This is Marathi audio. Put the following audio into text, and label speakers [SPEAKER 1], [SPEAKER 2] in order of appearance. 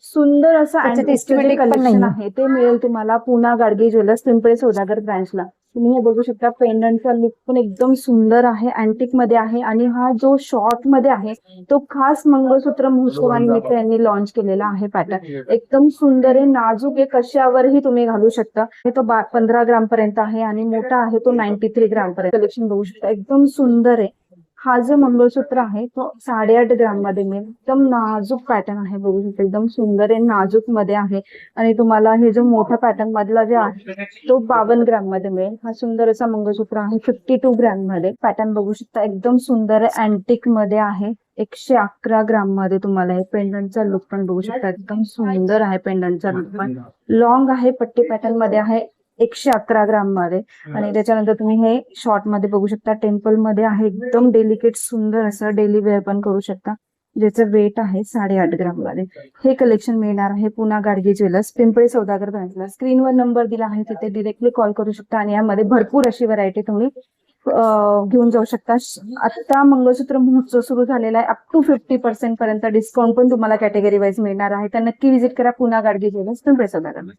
[SPEAKER 1] सुंदर असं
[SPEAKER 2] त्याच्यात
[SPEAKER 1] antique चे जे
[SPEAKER 2] systematic पण
[SPEAKER 1] कलेक्शन
[SPEAKER 2] नाहीये.
[SPEAKER 1] आहे ते मिळेल तुम्हाला पुन्हा गाडगे ज्वेलर्स पिंपळे सौदागर ब्रांचला. तुम्ही हे बघू शकता, पेंडंटचा लुक पण एकदम सुंदर आहे, अँटिक मध्ये आहे. आणि हा जो शॉर्ट मध्ये आहे तो खास मंगळसूत्र महोत्सवानिमित्त यांनी लॉन्च केलेला आहे पॅटर्न. एकदम सुंदर आहे, नाजूक आहे, कशावरही तुम्ही घालू शकता. हे तो 15 ग्राम पर्यंत आहे आणि मोठा आहे तो 93 ग्राम पर्यंत. कलेक्शन बघू शकता, एकदम सुंदर आहे. हा जो मंगळसूत्र आहे तो 8.5 ग्राम मध्ये मिळेल. एकदम नाजूक पॅटर्न आहे, बघू शकता एकदम सुंदर आहे, नाजूक मध्ये आहे. आणि तुम्हाला हे जो मोठा पॅटर्न मधला जे आहे तो 52 ग्राम मध्ये मिळेल. हा सुंदर असा मंगळसूत्र आहे 52 ग्राम मध्ये. पॅटर्न बघू शकता, एकदम सुंदर आहे, अँटिक मध्ये आहे. 111 ग्राम मध्ये तुम्हाला हे पेंडंटचा लुक पण बघू शकता, एकदम सुंदर आहे पेंडंटचा लुक पण. लॉंग आहे, पट्टी पॅटर्न मध्ये आहे, 111 ग्राम मध्ये. आणि त्याच्यानंतर तुम्ही हे शॉर्ट मध्ये बघू शकता, टेम्पल मध्ये आहे, एकदम डेलिकेट सुंदर असं डेली वेअर पण करू शकता, ज्याचं वेट आहे 8.5 ग्राम मध्ये. हे कलेक्शन मिळणार आहे पुन्हा गाडगे ज्वेलर्स पिंपळे सौदागर ब्रांचला. स्क्रीनवर नंबर दिला आहे, तिथे डिरेक्टली कॉल करू शकता आणि यामध्ये भरपूर अशी व्हरायटी तुम्ही घेऊन जाऊ शकता. आता मंगळसूत्र महोत्सव सुरू झालेला आहे, अप टू 50% पर्यंत डिस्काउंट पण तुम्हाला कॅटेगरी वाईज मिळणार आहे. तर नक्की व्हिजिट करा पुन्हा गाडगे ज्वेलर्स पिंपळे सौदागर.